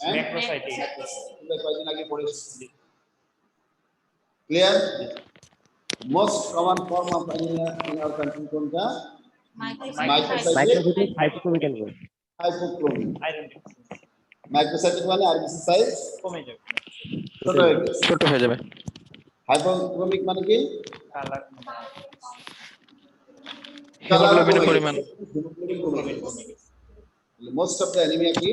Macrocytic কয়েকদিন আগে পড়ে এসেছি। Clear? Most common form of anaemia in our country কোনটা? Microcytic hypochromic hypochromic. মাইক্রোসাইটিক মানে আরবিসি সাইজ কমে যাবে, ছোট হয়ে যাবে। হাইপোক্রোমিক মানে কি? কালার হিমোগ্লোবিনের পরিমাণ। মোস্ট অফ দ্য অ্যানিমিয়া কি?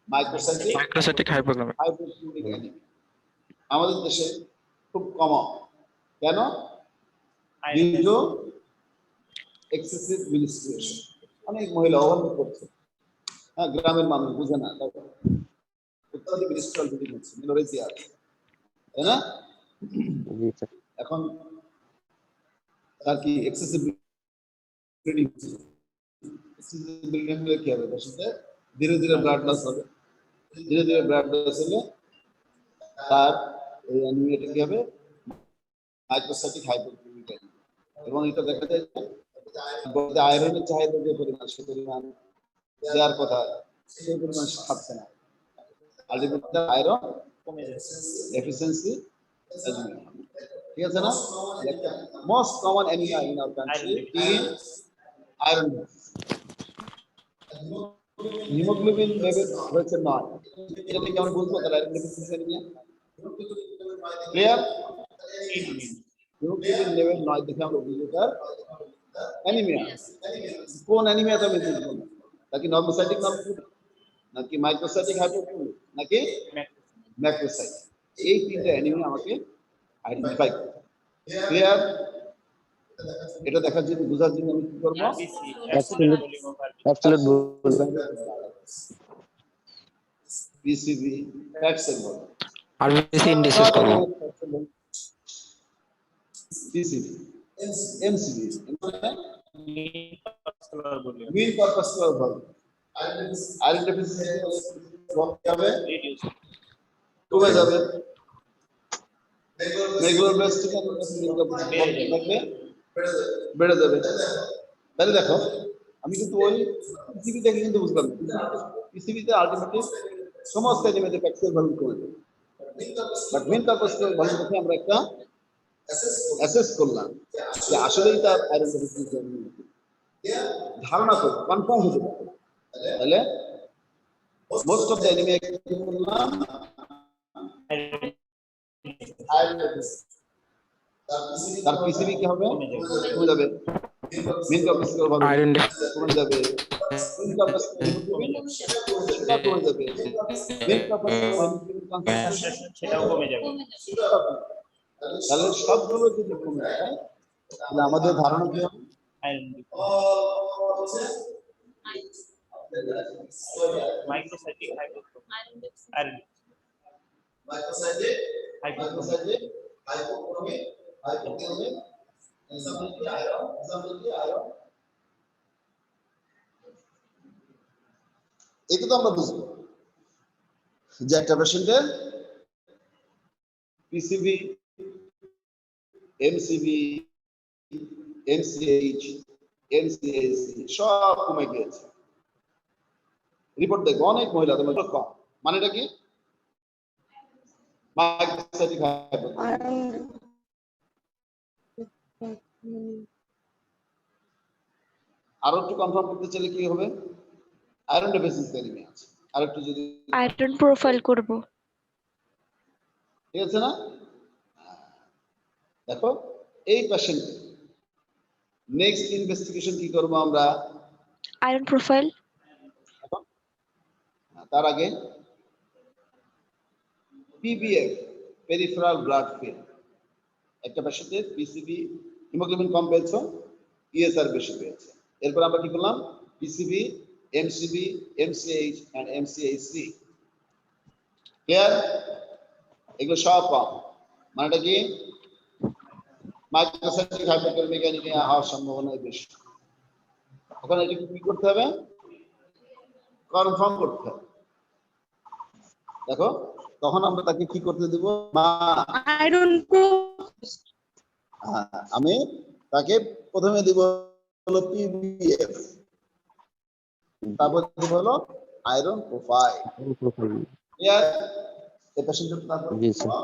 Microcytic hypochromic. হাইপোক্রোমিক অ্যানিমিয়া আমাদের দেশে খুব কমন। কেন? Due to excessive menstruation. অনেক মহিলা অবহেলা করছে। হ্যাঁ, গ্রামের মানুষ বুঝে না, অত্যাধিক মিনিস্ট্রিয়াল বিল্ডিং হচ্ছে, মিনোরেজিয়া আছে, তাই না? এখন তার কি এক্সেসিভ বিল্ডিং হলে কি হবে? ধীরে ধীরে ব্লাড লস হবে। ধীরে ধীরে ব্লাড লস হলে তার এই অ্যানিমিয়াটা কি হবে? Microcytic hypochromic anaemia. এবং এটা দেখা যায় যে আয়রনের চাহিদা যে পরিমাণ, সে পরিমাণ দেওয়ার কথা সেই পরিমাণ খাচ্ছে না। আলটিমেটলি আয়রন কমে যাচ্ছে, এফিসিয়েন্সি ঠিক আছে না? Most common anaemia in our country is iron. Haemoglobin level হচ্ছে 9। এটা থেকে আমরা বুঝবো তাহলে iron deficiency anaemia. Clear? Haemoglobin level 9 দেখে আমরা বুঝবো তার অ্যানিমিয়া। কোন অ্যানিমিয়াটা আমি বুঝবো? নাকি নর্মোসাইটিক নাকি মাইক্রোসাইটিক হাইপোক্রোমিক নাকি ম্যাক্রোসাইটিক? এই তিনটা অ্যানিমিয়া আমাকে আইডেন্টিফাই করতে হবে। ক্লিয়ার? এটা দেখার জন্য, বোঝার জন্য আমি কি করবো? অ্যাবসলিউট বলবেন। পিসিবি ফ্যাক্টস এর বল আরবিসি ইন্ডিসিস করব। পিসিবি এমসিবি মিন পারপাসুয়াল বল আয়রন ডেফিসিয়েন্সি বল হবে কমে যাবে। রেগুলার বেস থেকে বেড়ে যাবে। তাহলে দেখো, আমি কিন্তু ওই পিসিবি দেখে কিন্তু বুঝলাম পিসিবিতে আলটিমেটলি সমস্ত এলিমেন্টের ফ্যাক্টর ভ্যালু কমে যাবে। বাট মেইন পারপাসুয়াল ভ্যালু দেখে আমরা একটা অ্যাসেস করলাম যে আসলেই তার আয়রন ডেফিসিয়েন্সি ধারণা করে কনফার্ম হতে পারে। তাহলে মোস্ট অফ দ্য অ্যানিমিয়া কি বললাম? তার পিসিবি কি হবে? কমে যাবে। মেইন পারপাসুয়াল ভ্যালু আয়রন কমে যাবে। মেইন পারপাসুয়াল হিমোগ্লোবিন সেটা কমে যাবে। মেইন পারপাসুয়াল কনসেন্ট্রেশন সেটাও কমে যাবে। তাহলে সবগুলো যদি কমে যায় তাহলে আমাদের ধারণা কি হবে? Microcytic hypochromic iron. এটা তো আমরা বুঝবো যে একটা পেশেন্টের পিসিবি, এমসিবি, এমসিএইচ, এমসিএসি সব কমে গিয়েছে। রিপোর্ট দেখবো অনেক মহিলা তোমার কম। মানেটা কি? Microcytic hypochromic. আরো একটু কনফার্ম করতে চাইলে কি হবে? আয়রন ডেফিসিয়েন্সি অ্যানিমিয়া আছে। আর একটু যদি আয়রন প্রোফাইল করব, ঠিক আছে না? দেখো এই পেশেন্ট নেক্সট ইনভেস্টিগেশন কি করব আমরা? Iron profile. তার আগে পিবিএফ পেরিফেরাল ব্লাড ফিল্ম, একটা পেশেন্টের পিসিবি হিমোগ্লোবিন কম পেয়েছে, ইএসআর বেশি পেয়েছে। এরপর আমরা কি করলাম? PCV, MCV, MCH and MCHC. Clear? এগুলো সব কম। মানেটা কি? মাইক্রোসাইটিক হাইপোক্রোমিক অ্যানিমিয়া হওয়ার সম্ভাবনা বেশি। ওখানে এটাকে কি করতে হবে? কনফার্ম করতে হবে। দেখো তখন আমরা তাকে কি করতে দেব? আয়রন আমি তাকে প্রথমে দিব হলো পিবিএফ, তারপর দিব হলো iron profile. Here, the patient G sir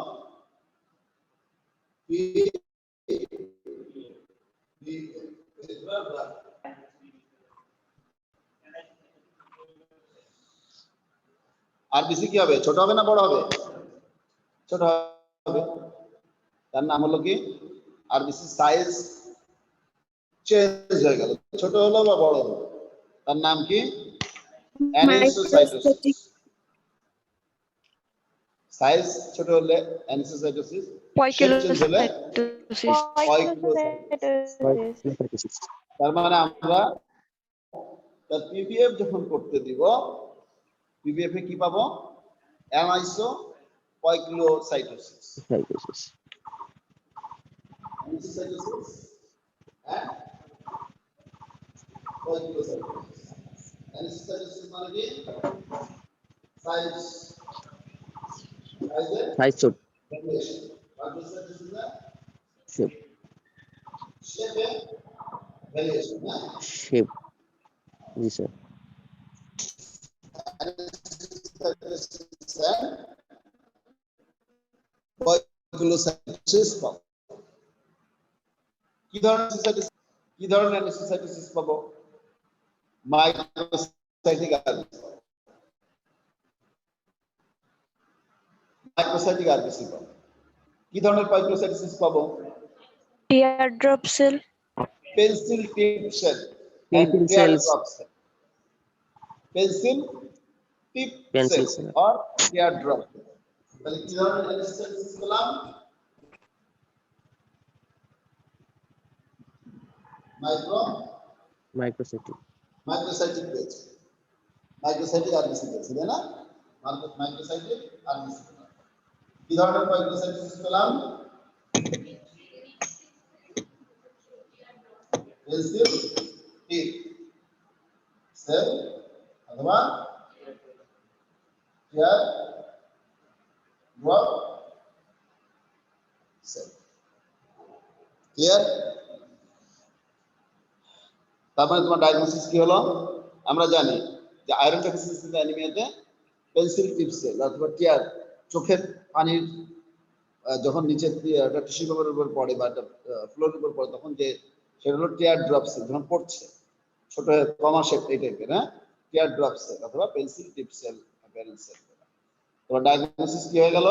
RBC কি হবে, ছোট হবে না বড় হবে? ছোট হবে। তার নাম হলো কি আরবিসি সাইজ চেঞ্জ হয়ে গেল, ছোট হলো বা বড় হলো, তার নাম কি অ্যানিসোসাইটোসিস। সাইজ ছোট হলে অ্যানিসোসাইটোসিস, শেপ চেঞ্জ হলে পয়কিলোসাইটোসিস। তার মানে আমরা তার পিভিএফ যখন করতে দিব, পিভিএফ এ কি পাবো? Anisopoikilocytosis. Anisocytosis and poikilocytosis. Anisocytosis মানে কি সাইজ সাইজ ছোট ভ্যারিয়েশন, পয়কিলোসাইটোসিস না শেপ শেপে ভ্যারিয়েশন না শেপ জি স্যার পয়কিলোসাইটোসিস পাবো। কি ধরনের অ্যানিসোসাইটোসিস পাবো? মাইক্রোসাইটিক আরবিসি, মাইক্রোসাইটিক আরবিসি পাবো। কি ধরনের পয়কিলোসাইটোসিস পাবো? teardrop cell, পেন্সিল টিপ সেল, Pencil cells. পেন্সিল টিপ Pencil সেল cell. আর টিয়ারড্রপ। তাহলে কি ধরনের অ্যানিসোসাইটোসিস পেলাম? মাইক্রোসাইটিক মাইক্রোসাইটিক পেয়েছে, মাইক্রোসাইটিক আরবিসি পেয়েছে, তাই না? Microcytic RBC. কি ধরনের মাইক্রোসাইটোসিস পেলাম? পেন্সিল টিপ সেল অথবা টিয়ারড্রপ সেল। ক্লিয়ার? তারপরে তোমার ডায়াগনোসিস কি হলো? আমরা জানি যে আয়রন ডেফিসিয়েন্সি অ্যানিমিয়াতে পেন্সিল টিপ সেল অথবা টিয়ার, চোখের পানির যখন নিচে একটা টিস্যু পেপারের উপর পড়ে বা একটা ফ্লোরের উপর পড়ে, তখন যে সেটা হলো টিয়ার ড্রপ সেল, যখন পড়ছে ছোট কমা শেপ এই টাইপের, হ্যাঁ, টিয়ার ড্রপ সেল অথবা পেন্সিল টিপ সেল অ্যাপিয়ারেন্স সেল। তো ডায়াগনোসিস কি হয়ে গেল?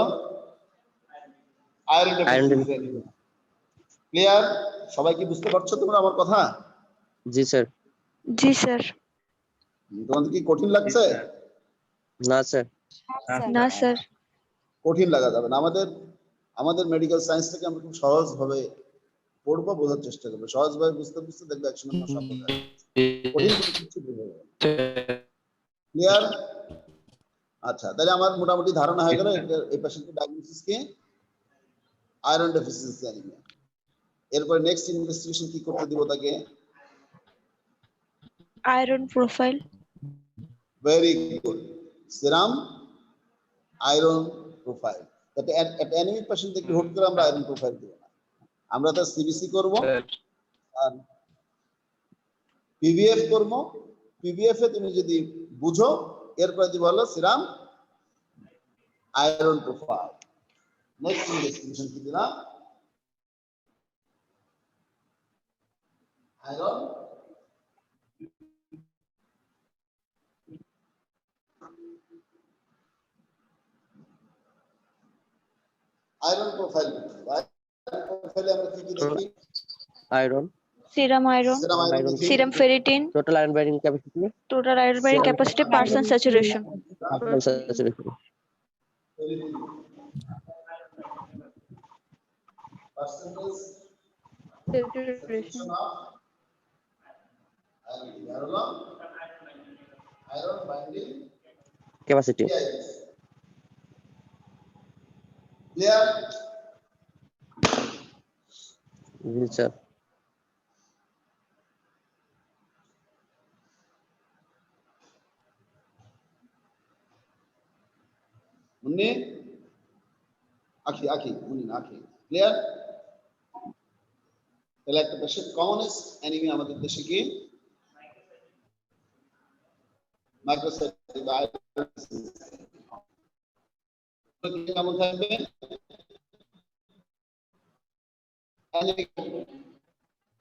Iron deficiency anaemia. ক্লিয়ার? সবাই কি বুঝতে পারছো তোমরা আমার কথা? জি স্যার জি স্যার। তোমাদের কি কঠিন লাগছে? না স্যার না স্যার। কঠিন লাগা যাবে না। আমাদের মেডিকেল সায়েন্স থেকে আমরা খুব সহজ ভাবে পড়বো, বোঝার চেষ্টা করবো, সহজ ভাবে বুঝতে বুঝতে দেখবে একসময় আমার সব বোঝা যাবে। কঠিন কিছু বুঝে যাবে। ক্লিয়ার? আচ্ছা, তাহলে আমার মোটামুটি ধারণা হয়ে গেল এই পেশেন্টের ডায়াগনোসিস কি আয়রন ডেফিসিয়েন্সি অ্যানিমিয়া। এরপর নেক্সট ইনভেস্টিগেশন কি করতে দিব তাকে? iron profile, very good, serum iron profile. তাতে অ্যানিমিক পেশেন্ট একটু হুট করে আমরা আয়রন প্রোফাইল দেব না, আমরা তো সিবিসি করব আর পিভিএফ করব। পিভিএফ এ তুমি যদি বুঝো, এরপর দিব হলো serum iron profile. Next investigation কি দিলাম? Iron iron profile. আয়রন প্রোফাইলে আমরা কি কি দেখি? Iron serum iron, serum iron দেখি, serum ferritin, total iron binding capacity total iron binding capacity, % saturation. Saturation percentage Saturation. of iron binding capacity clear? জি sir Munni আখি মুন্নি আখি ক্লিয়ার? তাহলে একটা পেশেন্ট কমনেস্ট অ্যানিমিয়া আমাদের দেশে কি মাইক্রোসাইটিক বা কেমন থাকবে?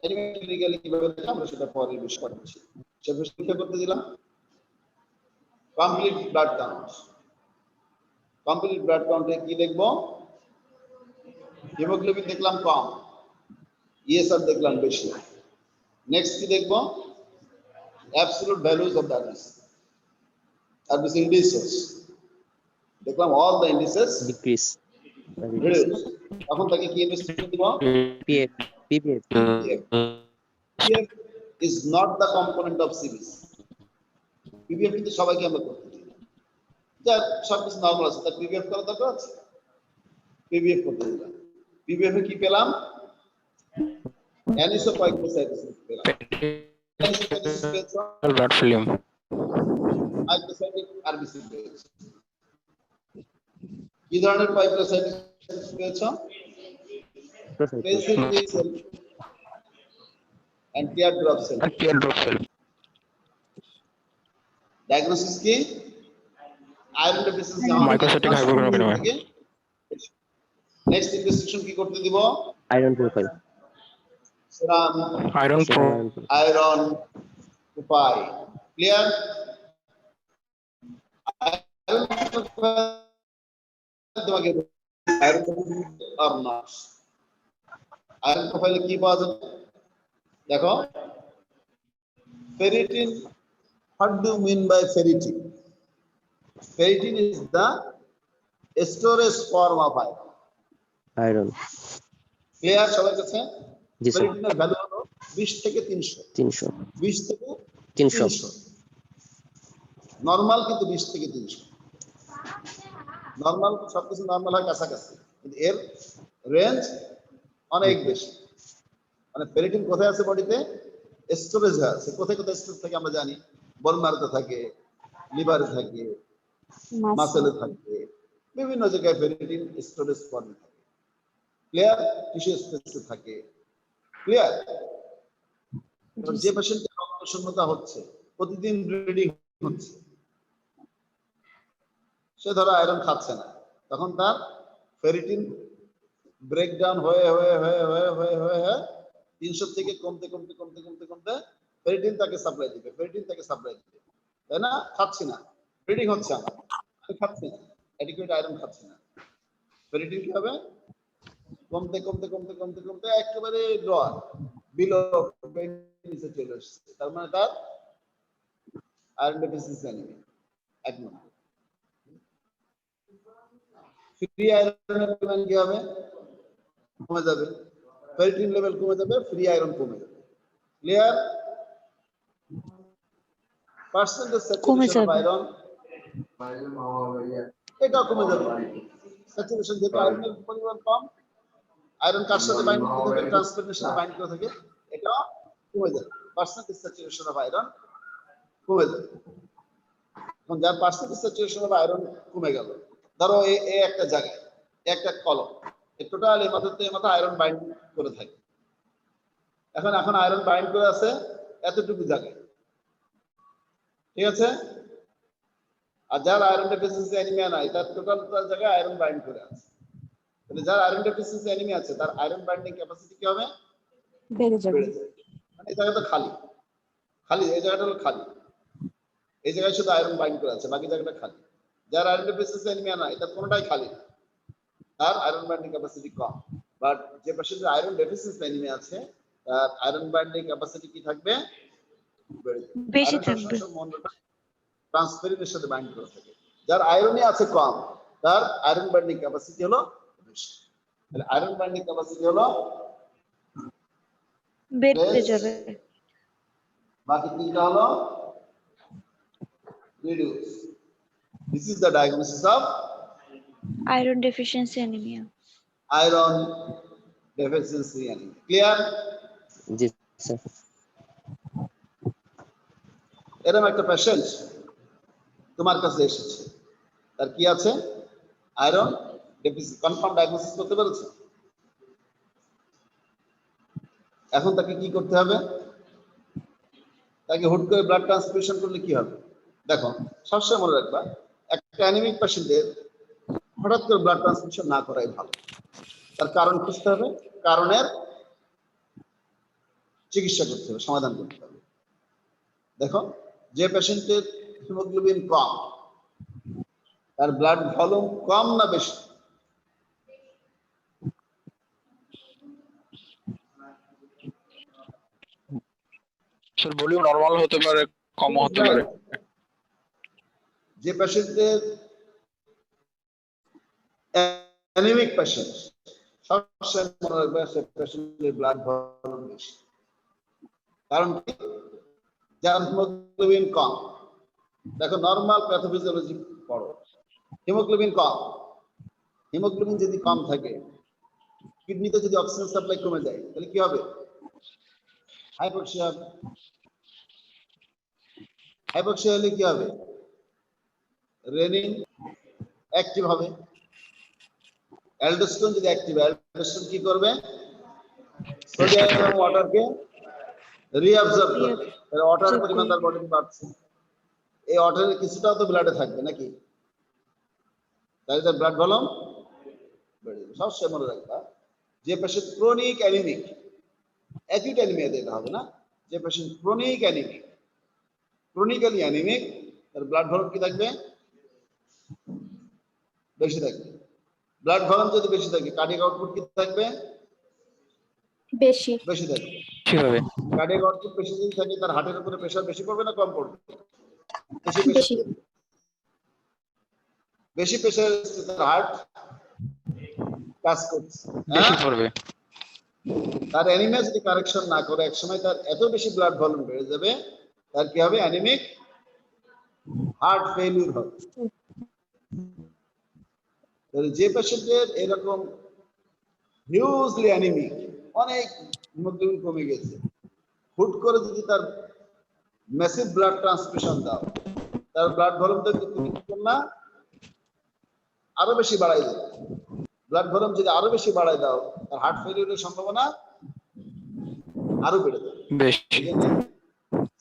অ্যানিমেটরিক্যালি কিভাবে আমরা সেটা পরে বিষয় করছি। সে বিষয় করতে দিলাম complete blood count. Complete blood কাউন্টে কি দেখবো? হিমোগ্লোবিন দেখলাম কম, ইএসআর দেখলাম বেশি। নেক্সট কি দেখবো? Absolute values of RBC indices দেখলাম all the indices decrease reduce। এখন তাকে কি ইনভেস্টিগেশন দিব? PF PPF PPF is not the component of CBC। PPF কিন্তু সবাইকে আমরা করতে দিই না, যা সব কিছু নরমাল আছে তার PPF করা দরকার আছে, PPF করতে দিলাম। PPF এ কি পেলাম? অ্যানিসোপাইকোসাইটিস পেলাম। অ্যানিসোপাইকোসাইটিস পেয়েছো, blood film. মাইক্রোসাইটিক RBC পেয়েছো। কি ধরনের পাইকোসাইটিস পেয়েছো? Basically cell and teardrop cell। Teardrop cell. Diagnosis কি? Iron deficiency Microcytic hypochondroplasia। Next investigation কি করতে দিব? Iron profile serum Iron pro. iron profile। Clear? Iron profile তোমাকে iron or not? Iron profile কি পাওয়া যাবে? দেখো ferritin। What do you mean by ferritin? Ferritin is the storage form of iron। Iron clear সবার কাছে? জি sir ফেরিটিনের value হলো 20 থেকে 300। 300 20 থেকে 300 নরমাল কিন্তু 20 থেকে 300। নরমাল সবকিছু নরমাল হয় কাছাকাছি, কিন্তু এর রেঞ্জ অনেক বেশি। মানে ফেরিটিন কোথায় আছে বডিতে? স্টোরেজ আছে। কোথায় কোথায় স্টোরেজ থাকে আমরা জানি, বোন ম্যারোতে থাকে, লিভারে থাকে, মাসেলে থাকে, বিভিন্ন জায়গায় ফেরিটিন স্টোরেজ ফর্মে থাকে। ক্লিয়ার? টিস্যু স্পেসে থাকে। ক্লিয়ার? যে পেশেন্টের রক্ত শূন্যতা হচ্ছে, প্রতিদিন ব্লিডিং হচ্ছে, সে ধরো আয়রন খাচ্ছে না, তখন তার ফেরিটিন ব্রেকডাউন হয়ে হয়ে হয়ে হয়ে হয়ে হয়ে 300 থেকে কমতে কমতে কমতে কমতে কমতে ফেরিটিন তাকে সাপ্লাই দিবে, ফেরিটিন তাকে সাপ্লাই দিবে, তাই না? খাচ্ছি না, ব্লিডিং হচ্ছে আমার, আমি খাচ্ছি না, অ্যাডিকুয়েট আয়রন খাচ্ছি না, ফেরিটিন কি হবে? কমতে কমতে কমতে কমতে কমতে একেবারে লোয়ার বিলো নিচে চলে আসছে। তার মানে তার আয়রন ডেফিসিয়েন্সি অ্যানিমিয়া। এক নম্বর। ফ্রি আয়রনের পরিমাণ কি হবে? কমে যাবে, ফেরিটিন লেভেল কমে যাবে, ফ্রি আয়রন কমে যাবে। Clear? Percentage saturation of iron এটা কমে যাবে। স্যাচুরেশন যেহেতু আয়রনের পরিমাণ কম, আয়রন কার সাথে বাইন্ড করতে থাকে? ট্রান্সফারের সাথে বাইন্ড করে থাকে, এটা কমে যাবে। পার্সেন্টেজ স্যাচুরেশন অফ আয়রন কমে যাবে। এখন যার পার্সেন্টেজ স্যাচুরেশন অফ আয়রন কমে গেল, ধরো এই একটা জায়গায় একটা কলম, টোটাল এই মাথাতে মাথা আয়রন বাইন্ড করে থাকে। এখন আয়রন বাইন্ড করে আছে এতটুকু জায়গায়, ঠিক আছে? আর যার আয়রন ডেফিসিয়েন্সি অ্যানিমিয়া নাই, তার টোটাল জায়গায় আয়রন বাইন্ড করে আছে। তাহলে যার আয়রন ডেফিসিয়েন্সি অ্যানিমিয়া আছে, তার আয়রন বাইন্ডিং ক্যাপাসিটি কি হবে? বেড়ে যাবে। মানে এই জায়গাটা খালি, এই জায়গাটা হলো খালি, এই জায়গায় শুধু আয়রন বাইন্ড করে আছে, বাকি জায়গাটা খালি। যার আয়রন ডেফিসিয়েন্সি অ্যানিমিয়া নাই, তার কোনোটাই খালি না, তার iron binding capacity com. But যে পেশেন্টের আয়রন ডেফিসিয়েন্সি অ্যানিমিয়া আছে, তার আয়রন বাইন্ডিং ক্যাপাসিটি কি থাকবে? বেশি থাকবে। ট্রান্সফারের সাথে বাইন্ড করে থাকে। যার আয়রনই আছে কম, তার আয়রন বাইন্ডিং ক্যাপাসিটি হলো বেশি। তাহলে আয়রন বাইন্ডিং ক্যাপাসিটি হলো বেড়ে যাবে। বাকি তিনটা হলো reduce. This is the diagnosis of iron deficiency anemia। Iron deficiency anemia। Clear? G sir এরকম একটা পেশেন্ট তোমার কাছে এসেছে, তার কি আছে? Iron deficiency. কনফার্ম ডায়াগনোসিস করতে পেরেছে? এখন তাকে কি করতে হবে? তাকে হুট করে ব্লাড ট্রান্সফিউশন করলে কি হবে? দেখো সবসময় মনে রাখবা একটা অ্যানিমিক পেশেন্টের হঠাৎ করে ব্লাড ট্রান্সফিউশন না করাই ভালো। তার কারণ খুঁজতে হবে, কারণের চিকিৎসা করতে হবে, সমাধান করতে হবে। দেখো যে পেশেন্টের হিমোগ্লোবিন কম, তার ব্লাড ভলিউম কম না বেশি? স্যার ভলিউম নরমাল হতে পারে, কম হতে পারে। যে পেশেন্টের অ্যানিমিক পেশেন্ট, সবসময় মনে রাখবে সে পেশেন্টের ব্লাড ভলিউম বেশি। কারণ কি? যার হিমোগ্লোবিন কম। দেখো নরমাল প্যাথোফিজিওলজি পড়ো, হিমোগ্লোবিন কম। হিমোগ্লোবিন যদি কম থাকে, কিডনিতে যদি অক্সিজেন সাপ্লাই কমে যায়, তাহলে কি হবে? হাইপোক্সিয়া হবে। হাইপোক্সিয়া হলে কি হবে? রেনিন অ্যাক্টিভ হবে। অ্যালডোস্টেরন যদি অ্যাক্টিভ হয়, অ্যালডোস্টেরন কি করবে? সোডিয়াম এবং ওয়াটারকে রিঅ্যাবজর্ব করবে। তাহলে ওয়াটার পরিমাণ তার বডিতে বাড়ছে। এই ওয়াটারের কিছুটা তো ব্লাডে থাকবে নাকি? তাহলে তার ব্লাড ভলিউম বেড়ে যাবে। সবসময় মনে রাখবা যে patient chronic anaemic, acute anaemia দিতে হবে না, যে patient chronic anaemic, chronically anaemic, তার ব্লাড ভলিউম কি থাকবে? বেশি থাকবে। ব্লাড ভলিউম যদি বেশি থাকে, কার্ডিয়াক আউটপুট কি থাকবে? বেশি। বেশি থাকবে। কিভাবে? কার্ডিয়াক আউটপুট বেশি যদি থাকে, তার হার্টের উপরে প্রেশার বেশি পড়বে না কম পড়বে? বেশি বেশি। প্রেশার। বেশি প্রেশার তার হার্ট কাজ করছে, বেশি পড়বে। তার অ্যানিমিয়া যদি কারেকশন না করে, এক সময় তার এত বেশি ব্লাড ভলিউম বেড়ে যাবে, তার কি হবে? অ্যানিমিক হার্ট ফেলিউর হবে। যে পেশেন্টের এরকম হিউজলি অ্যানিমিক, অনেক হিমোগ্লোবিন কমে গেছে, হুট করে যদি তার ম্যাসিভ ব্লাড ট্রান্সফিউশন দাও, তার ব্লাড ভলিউমটা তুমি কি করলা? আরো বেশি বাড়াই দেবে। ব্লাড ভলিউম যদি আরো বেশি বাড়াই দাও, তার হার্ট ফেলিউরের সম্ভাবনা আরো বেড়ে যাবে। বেশি।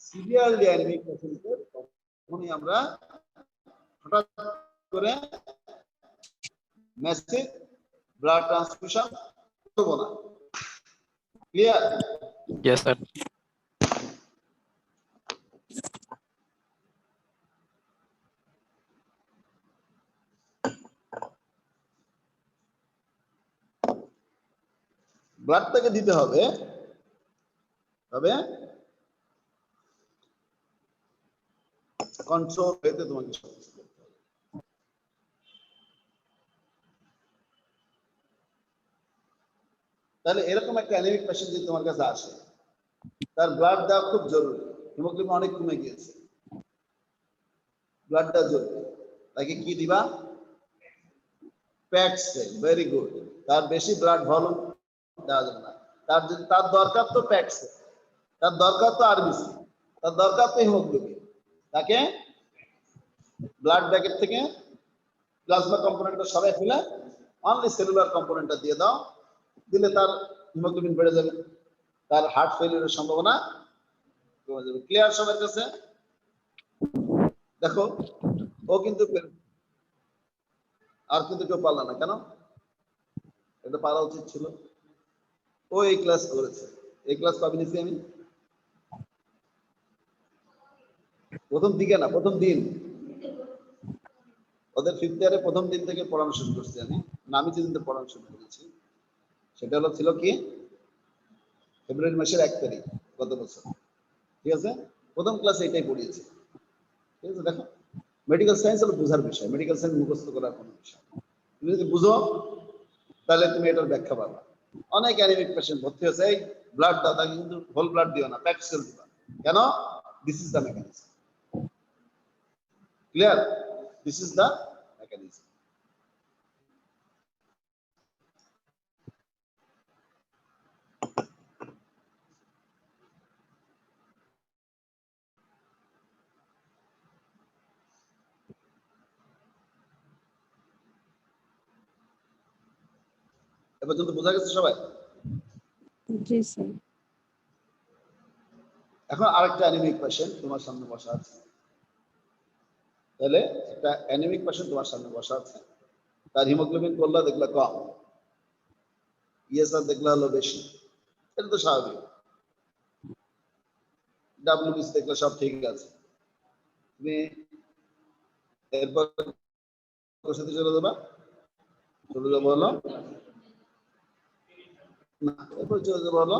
সিভিয়ারলি অ্যানিমিক পেশেন্টের তখনই আমরা হঠাৎ করে ম্যাসিভ ব্লাড ট্রান্সফিউশন করব না। ক্লিয়ার? Yes sir. ব্লাডটাকে দিতে হবে, তবে কন্ট্রোল হতে তোমাকে সবকিছু করতে হবে। তাহলে এরকম একটা অ্যানিমিক পেশেন্ট যদি তোমার কাছে আসে, তার ব্লাড দেওয়া খুব জরুরি, হিমোগ্লোবিন অনেক কমে গিয়েছে, ব্লাড দেওয়া জরুরি। তাকে কি দিবা? প্যাক্সেল। Very good. তার বেশি ব্লাড ভলিউম দেওয়া যাবে না। তার দরকার তো প্যাক্সেল, তার দরকার তো আরবিসি, তার দরকার তো হিমোগ্লোবিন। তাকে ব্লাড ব্যাগের থেকে প্লাজমা কম্পোনেন্টটা সরাই ফেলে অনলি সেলুলার কম্পোনেন্টটা দিয়ে দাও, দিলে তার হিমোগ্লোবিন বেড়ে যাবে, তার হার্ট ফেলিউরের সম্ভাবনা কমে যাবে। ক্লিয়ার সবার কাছে? দেখো ও কিন্তু আর কিন্তু কেউ পারল না, কেন? এটা পারা উচিত ছিল। ও এই ক্লাস করেছে, এই ক্লাস কবে নিয়েছি আমি? প্রথম দিকে না, প্রথম দিন। ওদের ফিফথ ইয়ারে প্রথম দিন থেকে পড়ানো শুরু করছি আমি যেদিন পড়ানো শুরু করেছি সেটা হলো ছিল কি ফেব্রুয়ারি মাসের 1 তারিখ গত বছর। ঠিক আছে? প্রথম ক্লাসে এটাই পড়িয়েছি। ঠিক আছে? দেখো মেডিকেল সায়েন্স হলো বোঝার বিষয়, মেডিকেল সায়েন্স মুখস্থ করার কোনো বিষয়। তুমি যদি বুঝো তাহলে তুমি এটার ব্যাখ্যা পাবা। অনেক অ্যানিমিক পেশেন্ট ভর্তি হয়েছে, এই ব্লাড দাও, তাকে কিন্তু হোল ব্লাড দিও না, প্যাক সেল দিবা। কেন? This is the mechanism. Clear? This is the mechanism. এ পর্যন্ত বোঝা গেছে সবাই? জি স্যার। এখন আরেকটা অ্যানিমিক পেশেন্ট তোমার সামনে বসা আছে, তাহলে একটা অ্যানিমিক পেশেন্ট তোমার সামনে বসা আছে, তার হিমোগ্লোবিন করলা দেখলা কম, ইএসআর দেখলা হলো বেশি, এটা তো স্বাভাবিক। ডাব্লিউবিসি দেখলে সব ঠিক আছে, তুমি এরপর সাথে চলে যাবা, চলে যাবো হলো না, এরপর চলে যাবো হলো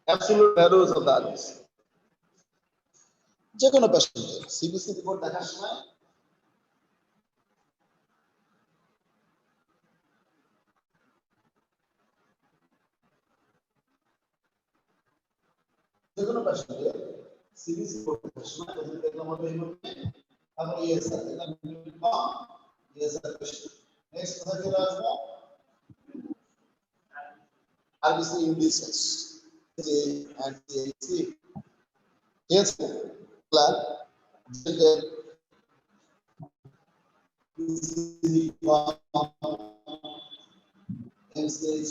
absolute values of the RBC. যে কোনো পেশেন্টের সিবিসি রিপোর্ট দেখার সময় যে কোনো পেশেন্টের সিবিসি রিপোর্ট দেখার সময় প্রথমে দেখলাম হলো হিমোগ্লোবিন, তারপর ইএসআর দেখলাম হিমোগ্লোবিন কম, ইএসআর বেশি। নেক্সট কোথায় চলে আসবো? আরবিসি ইন্ডিসেস যে anti yes plan MCH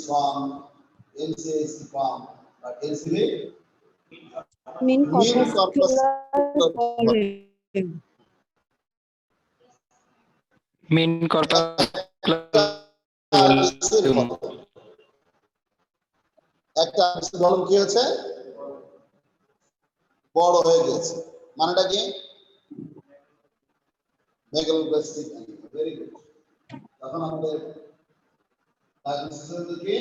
form but LCD Mean corpus mean corpus একটা বলুন কি হয়েছে, বড় হয়ে গেছে, মানেটা কি? Megaloblastic anaemia. Very good. তখন আমাদের ডায়াগনোসিস হলো কি?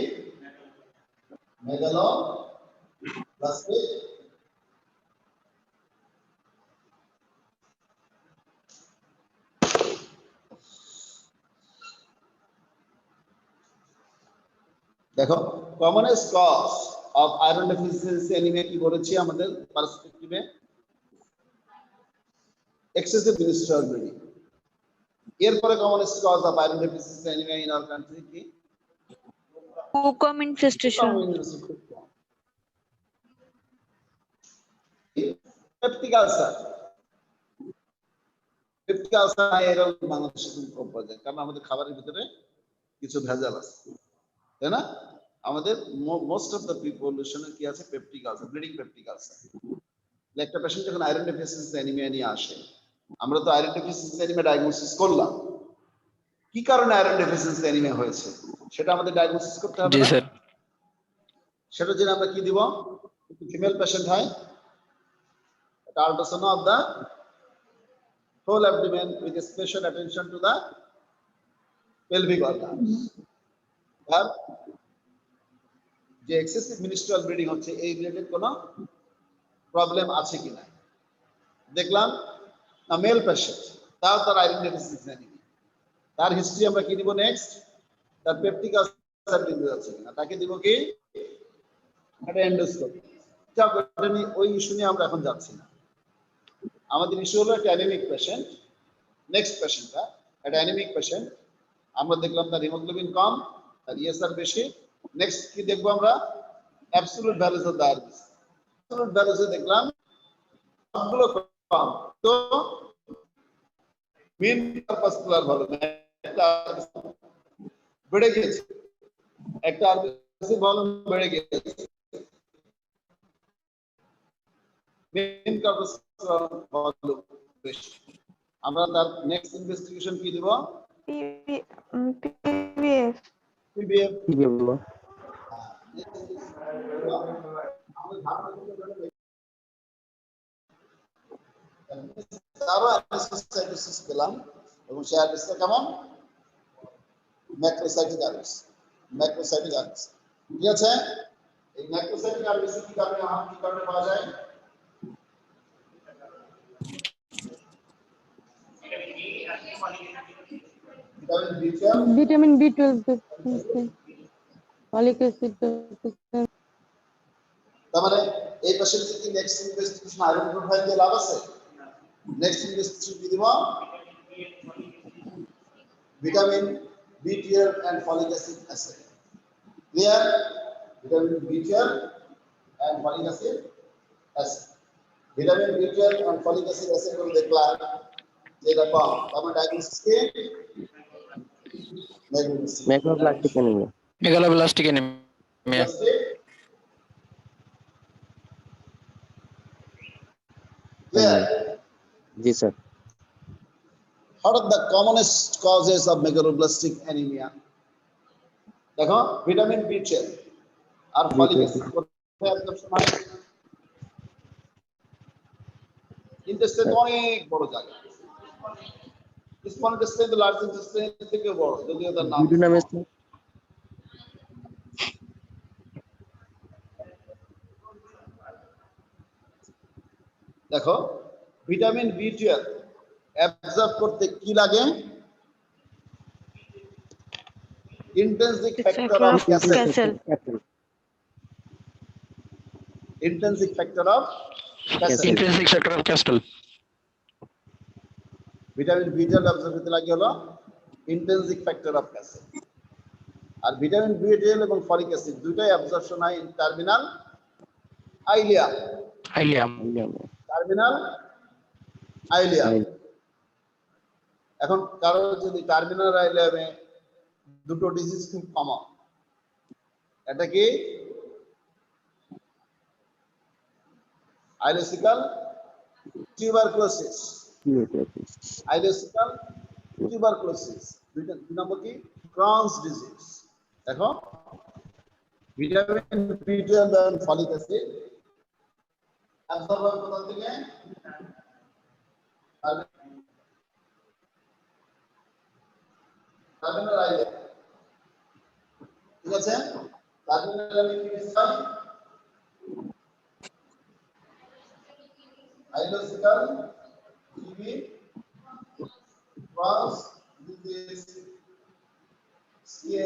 মেগালোব্লাস্টিক দেখো commonest cause of iron deficiency anaemia কি বলেছি আমাদের পার্সপেক্টিভে? Excessive menstrual bleeding. এরপরে commonest cause of iron deficiency anaemia in our country কি? Hookworm infestation. Peptic ulcer. Peptic ulcer এরকম বাংলাদেশে খুব পাওয়া যায়, কারণ আমাদের খাবারের ভিতরে কিছু ভেজাল আছে, তাই না? আমাদের মোস্ট অফ দ্য পপুলেশনে কি আছে? Peptic ulcer, bleeding peptic ulcer. একটা পেশেন্ট যখন আয়রন ডেফিসিয়েন্সি অ্যানিমিয়া নিয়ে আসে, আমরা তো আয়রন ডেফিসিয়েন্সি অ্যানিমিয়া ডায়াগনোসিস করলাম, কি কারণে আয়রন ডেফিসিয়েন্সি অ্যানিমিয়া হয়েছে সেটা আমাদের ডায়াগনোসিস করতে হবে। জি স্যার। সেটার জন্য আমরা কি দিব? ফিমেল পেশেন্ট হয়, একটা ultrasound of the whole abdomen with special attention to the pelvic organs. আর যে এক্সেসিভ মিনিস্ট্রাল ব্লিডিং হচ্ছে এই রিলেটেড কোনো প্রবলেম আছে কিনা দেখলাম না। মেল পেশেন্ট, তার আয়রন ডেফিসিয়েন্সি অ্যানিমিয়া, তার হিস্ট্রি আমরা কি দিব? নেক্সট তার পেপটিক আলসার বিন্দু আছে কিনা, তাকে দিব কি? একটা এন্ডোস্কোপি। ওই ইস্যু নিয়ে আমরা এখন যাচ্ছি না, আমাদের ইস্যু হলো একটা অ্যানিমিক পেশেন্ট। নেক্সট পেশেন্টটা একটা অ্যানিমিক পেশেন্ট, আমরা দেখলাম তার হিমোগ্লোবিন কম, তার ইএসআর বেশি। নেক্সট কি দেখবো আমরা? Absolute values of the RBC. Absolute ভ্যালুজে দেখলাম সবগুলো কম, তো মেইন কর্পাসকুলার ভলিউম বেড়ে গেছে, একটা আরবিসি ভলিউম বেড়ে গেছে, মেইন কর্পাসকুলার ভলিউম বেশি। আমরা তার নেক্সট ইনভেস্টিগেশন কি দিব? PVF. পিবিএফ। তারও অ্যানাসাইটোসিস পেলাম, এবং সেই অ্যাড্রেসটা কেমন? Macrocytic RBC. ম্যাক্রোসাইটিক আরবিসি ঠিক আছে। এই ম্যাক্রোসাইটিক আরবিসি কি কারণে পাওয়া যায়? Vitamin B12 deficiency, folic acid deficiency। তার মানে এই পেশেন্টকে কি নেক্সট ইনভেস্টিগেশন আয়রন প্রোফাইল দিয়ে লাভ আছে? নেক্সট ইনভেস্টিগেশন কি দিব? Vitamin B12 and folic acid assay. Clear? Vitamin B12 and folic acid assay. Vitamin B12 and folic acid assay করে দেখলাম যে এটা কম, তারপর ডায়াগনোসিস কি? Macroplastic anaemia. Megaloblastic anaemia. Clear? जी sir. What are the commonest causes of megaloblastic anemia? দেখো vitamin B12 আর folic B12 acid কোথায় অ্যাবজর্পশন হয়? ইন্টেস্টাইন অনেক বড় জায়গা। স্মল ইন্টেস্টাইন তো লার্জ ইন্টেস্টাইন থেকে বড়, যদিও তার নাম দুটো নামে স্যার। দেখো ভিটামিন B12 অ্যাবজর্ব করতে কি লাগে? Intrinsic factor of Castle. Intrinsic factor of Castle. Intrinsic factor of Castle. Vitamin B12 absorb করতে লাগে হলো ইন্ট্রিনসিক ফ্যাক্টর অফ ক্যাসেল। আর ভিটামিন B12 এবং ফলিক অ্যাসিড দুটোই অ্যাবজর্পশন হয় in terminal ileum. Ileum. Terminal ileum. এখন কারো যদি টার্মিনাল আইলিয়ামে দুটো ডিজিজ খুব কমন, এটা কি আইলোসিক্যাল টিউবারকুলোসিস। আইলোসিক্যাল টিউবারকুলোসিস। দুই নম্বর কি ক্রনস ডিজিজ। দেখো ভিটামিন B12 এবং ফলিক অ্যাসিড অ্যাবজর্ব হয় কোথা থেকে? Terminal ileum. ঠিক আছে, টার্মিনাল আইলিয়াম কি হয়? Ileocaecal TB Crohn's disease CA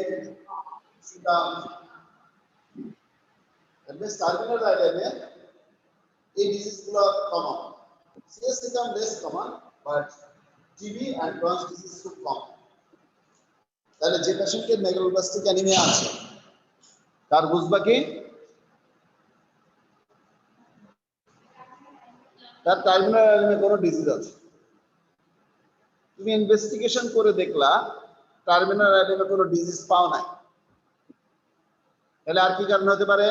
সিটাম। এমএস টার্মিনাল আইলিয়ামে এই ডিজিজগুলো কমন। সিএ সিটাম less common, but TB and Crohn's disease খুব কমন। তাহলে যে পেশেন্টের মেগালোব্লাস্টিক অ্যানিমিয়া আছে তার বুঝবা কি তার টার্মিনাল অ্যানিমিয়া কোনো ডিজিজ আছে। তুমি ইনভেস্টিগেশন করে দেখলা টার্মিনাল অ্যানিমিয়া কোনো ডিজিজ পাও নাই, তাহলে আর কি কারণ হতে পারে?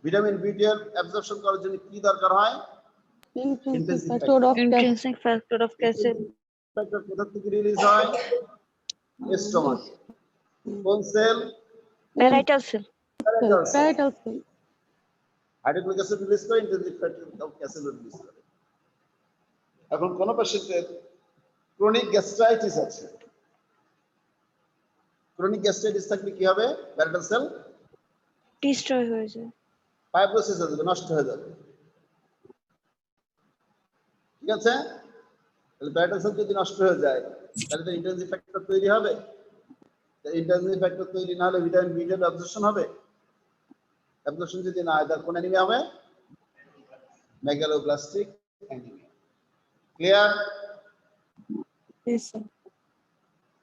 ভিটামিন B12 অ্যাবজর্পশন করার জন্য কি দরকার হয়? Intrinsic factor of calcium. Intrinsic factor of calcium. Factor কোথা থেকে রিলিজ হয়? স্টোমাক। কোন cell? Parietal cell. Parietal cell. Hydrochloric acid release করে, intrinsic factor of Castle release করে। এখন কোন পেশেন্টের ক্রনিক গ্যাস্ট্রাইটিস আছে, ক্রনিক গ্যাস্ট্রাইটিস থাকলে কি হবে? প্যারাইটাল সেল Destroy হয়ে যায়। ফাইব্রোসিস হয়ে যাবে, নষ্ট হয়ে যাবে। ঠিক আছে, তাহলে প্যারাইটাল সেল যদি নষ্ট হয়ে যায় তাহলে তো ইন্ট্রিনসিক ফ্যাক্টর তৈরি হবে। ইন্ট্রিনসিক ফ্যাক্টর তৈরি না হলে ভিটামিন B12 অ্যাবজর্পশন হবে। অ্যাবজর্পশন যদি না হয় তার কোন অ্যানিমিয়া হবে? Megaloblastic anaemia. Clear? Yes, sir.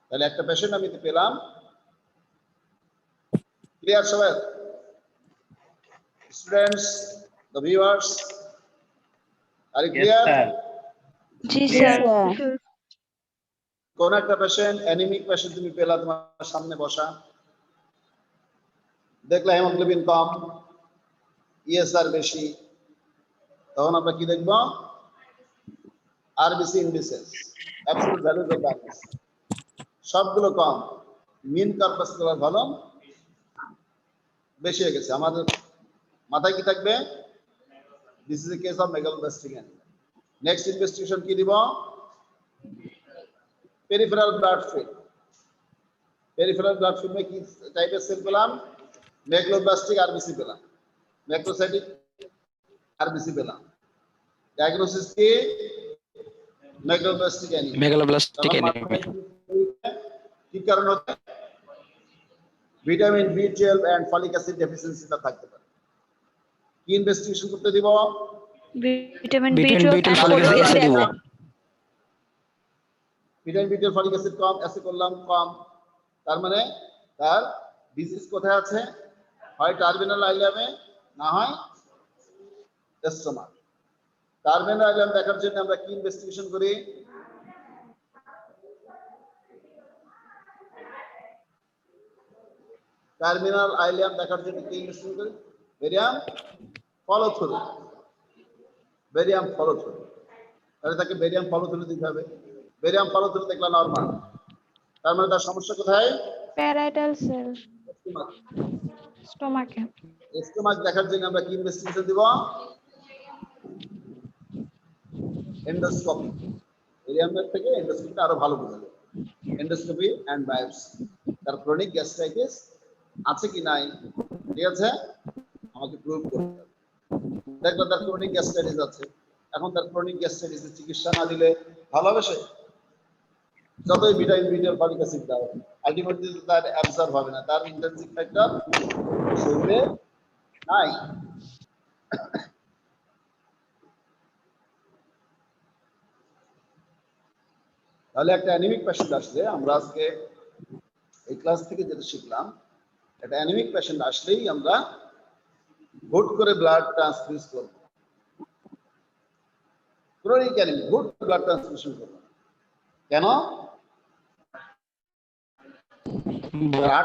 তাহলে একটা পেশেন্ট আমি তো পেলাম। ক্লিয়ার সবাই? স্টুডেন্টস, দ্য ভিউয়ার্স, আর ক্লিয়ার? জি স্যার। কোন একটা পেশেন্ট অ্যানিমিক পেশেন্ট তুমি পেলা, তোমার সামনে বসা, দেখলে হেমোগ্লোবিন কম, ইএসআর বেশি, তখন আমরা কি দেখব? RBC indices, absolute values of RBC সবগুলো কম, মিন কর্পাসকুলার ভলিউম বেশি হয়ে গেছে। আমাদের মাথায় কি থাকবে? This is a case of megaloblastic anaemia. Next investigation কি দিব? Peripheral blood film. Peripheral blood ফিল্মে কি টাইপের সেল পেলাম? মেগালোব্লাস্টিক আরবিসি পেলাম, ম্যাক্রোসাইটিক আরবিসি পেলাম। ডায়াগনোসিস কি? Megaloblastic anaemia. Megaloblastic anemia. কি কারণ হতে? Vitamin B12 and folic acid ডেফিসিয়েন্সিটা থাকতে পারে। কি ইনভেস্টিগেশন করতে দিব? Vitamin Vitamin B12 B12 and folic folic acid acid. দিব। ভিটামিন B12 ফলিক অ্যাসিড কম, অ্যাসিড করলাম কম, তার মানে তার ডিজিজ কোথায় আছে? হয় টার্মিনাল আইলিয়ামে, না হয় স্টোমাক। টার্মিনাল আইলিয়াম দেখার জন্য আমরা কি ইনভেস্টিগেশন করি? টার্মিনাল আইলিয়াম দেখার জন্য কি ইনভেস্টিগেশন করি? Barium follow through, barium follow through, তাহলে তাকে বেরিয়াম ফলো থ্রু দিতে হবে। বেরিয়াম ফলো থ্রু দেখলে নরমাল, তার মানে তার সমস্যা কোথায়? Parietal sell স্টোমাকে। স্টোমাক দেখার জন্য আমরা কি ইনভেস্টিগেশন দিব? এন্ডোস্কোপি। বেরিয়ামের থেকে এন্ডোস্কোপিটা আরো ভালো বোঝা যায়। Endoscopy and biopsy. তার ক্রনিক গ্যাস্ট্রাইটিস আছে কি নাই, ঠিক আছে, আমাকে প্রুভ করতে হবে। দেখো তার ক্রনিক গ্যাস্ট্রাইটিস আছে, এখন তার ক্রনিক গ্যাস্ট্রাইটিসের চিকিৎসা না দিলে ভালো হবে সে? যতই ভিটামিন বি আর ফলিক অ্যাসিড দাও, আলটিমেটলি তার অ্যাবজর্ব হবে না, তার ইন্টেনসিভ ফ্যাক্টর শরীরে নাই। তাহলে একটা অ্যানিমিক পেশেন্ট আসলে আমরা আজকে এই ক্লাস থেকে যেটা শিখলাম, একটা অ্যানিমিক পেশেন্ট আসলেই আমরা হুট করে ব্লাড ট্রান্সফিউজ করব। ক্রনিক অ্যানিমিক হুট ব্লাড ট্রান্সফিউশন করব কেন?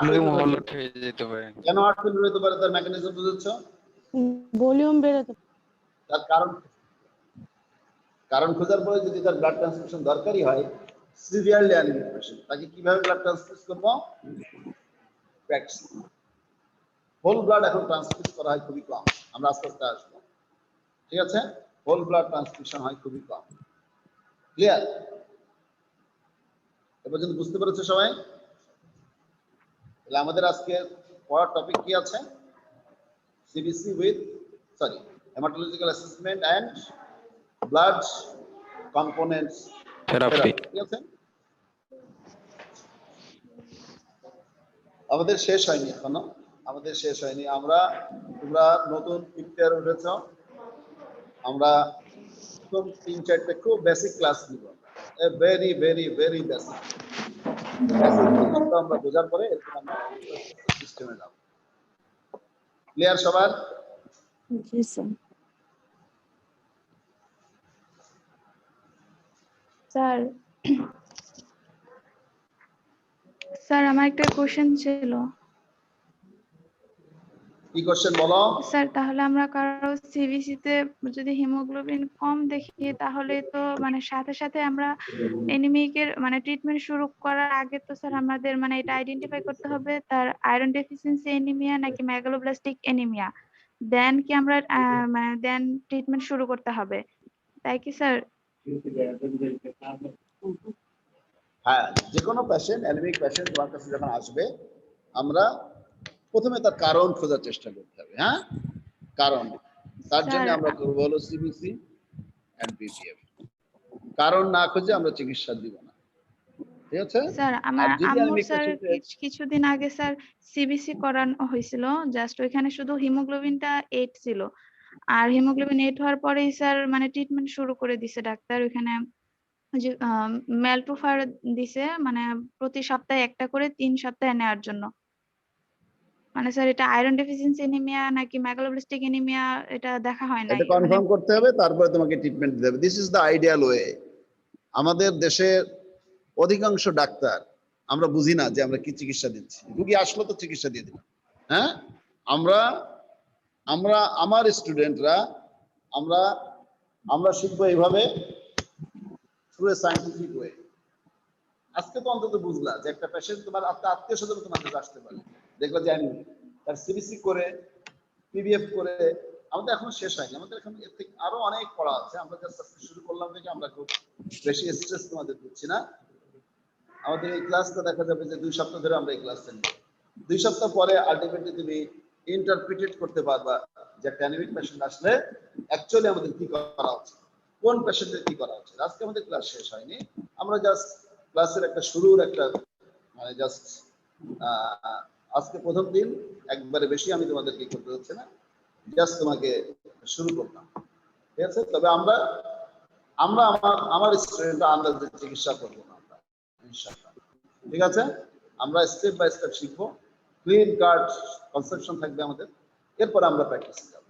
ভলিউম ওভারলোড হয়ে যেতে পারে। কেন হার্ট ফেলিউর হতে পারে? তার মেকানিজম বুঝেছ? ভলিউম বেড়েছে। তার কারণ খোঁজার পরে যদি তার ব্লাড ট্রান্সফিউশন দরকারই হয়, সিভিয়ারলি অ্যানিমিক পেশেন্ট, তাকে কিভাবে ব্লাড ট্রান্সফিউজ করব? প্যাকস। হোল ব্লাড এখন ট্রান্সফিউজ করা হয় খুবই কম, আমরা আস্তে আস্তে আসবো, ঠিক আছে? হোল ব্লাড ট্রান্সফিউশন হয় খুবই কম। ক্লিয়ার? এ পর্যন্ত বুঝতে পেরেছো সবাই? তাহলে আমাদের আজকে পড়ার টপিক কি আছে? CBC with haematological assessment and blood components therapy, ঠিক আছে? আমাদের শেষ হয়নি এখনো, আমাদের শেষ হয়নি। তোমরা নতুন ফিফথ উঠেছ, আমরা প্রথম 3-4টা খুব বেসিক ক্লাস নিব, very very very basic. Basic জিনিসটা আমরা বোঝার পরে এরপর আমরা সিস্টেমে যাব। ক্লিয়ার সবার? জি স্যার। স্যার স্যার আমার একটা কোশ্চেন ছিল। কি কোশ্চেন বলো? স্যার তাহলে আমরা কারো সিবিসি তে যদি হিমোগ্লোবিন কম দেখি তাহলে তো মানে সাথে সাথে আমরা এনিমিকের মানে ট্রিটমেন্ট শুরু করার আগে তো স্যার আমাদের মানে এটা আইডেন্টিফাই করতে হবে তার আয়রন ডেফিসিয়েন্সি এনিমিয়া নাকি মেগালোব্লাস্টিক এনিমিয়া, দেন কি আমরা মানে দেন ট্রিটমেন্ট শুরু করতে হবে, তাই কি স্যার? হ্যাঁ, যে কোনো পেশেন্ট, অ্যানিমিক পেশেন্ট তোমার কাছে যখন আসবে, আমরা প্রথমে তার কারণ খোঁজার চেষ্টা করতে হবে। হ্যাঁ, কারণ তার জন্য আমরা করবো হলো সিবিসি এন্ড পিপিএফ। কারণ না খুঁজে আমরা চিকিৎসা দিব না, ঠিক আছে? স্যার আমার আম্মুর স্যার কিছুদিন আগে স্যার সিবিসি করানো হয়েছিল, জাস্ট ওইখানে শুধু হিমোগ্লোবিনটা 8 ছিল, আর হিমোগ্লোবিন 8 হওয়ার পরেই স্যার মানে ট্রিটমেন্ট শুরু করে দিছে ডাক্তার। ওইখানে যে মেলটুফার দিছে মানে প্রতি সপ্তাহে একটা করে 3 সপ্তাহে নেওয়ার জন্য। মানে স্যার এটা আয়রন ডেফিসিয়েন্সি এনিমিয়া নাকি মেগালোব্লাস্টিক এনিমিয়া এটা দেখা হয় নাই, এটা কনফার্ম করতে হবে, তারপরে তোমাকে ট্রিটমেন্ট দিতে হবে। This is the ideal way. আমাদের দেশের অধিকাংশ ডাক্তার আমরা বুঝি না যে আমরা কি চিকিৎসা দিচ্ছি। রোগী আসলো তো চিকিৎসা দিয়ে দিলাম। হ্যাঁ, আমার স্টুডেন্টরা আমরা শিখবো এইভাবে, থ্রু এ সায়েন্টিফিক ওয়ে। আজকে তো অন্তত বুঝলা যে একটা পেশেন্ট তোমার আত্মীয় স্বজন তোমার কাছে আসতে পারে, দেখলো যে আমি তার সিবিসি করে পিবিএফ করে। আমাদের এখনো শেষ হয়নি, আমাদের এখন এর থেকে আরো অনেক পড়া আছে। আমরা জাস্ট শুরু করলাম থেকে আমরা খুব বেশি স্ট্রেস তোমাদের দিচ্ছি না। আমাদের এই ক্লাসটা দেখা যাবে যে 2 সপ্তাহ ধরে আমরা এই ক্লাসটা নিই। 2 সপ্তাহ পরে আলটিমেটলি তুমি ইন্টারপ্রিটেট করতে পারবা যে একটা অ্যানিমিক পেশেন্ট আসলে অ্যাকচুয়ালি আমাদের কি করা উচিত, কোন পেশেন্টের কি করা উচিত। আজকে আমাদের ক্লাস শেষ হয়নি, আমরা জাস্ট ক্লাসের একটা শুরুর একটা মানে জাস্ট আজকে প্রথম দিন, একবারে বেশি আমি তোমাদেরকে করতে হচ্ছে না, জাস্ট তোমাকে শুরু করলাম, ঠিক আছে? তবে আমার স্টুডেন্টরা আন্দাজে চিকিৎসা করবো না আমরা, ইনশাআল্লাহ, ঠিক আছে? আমরা স্টেপ বাই স্টেপ শিখবো, ক্লিন কাট কনসেপশন থাকবে আমাদের, এরপর আমরা প্র্যাকটিস করব।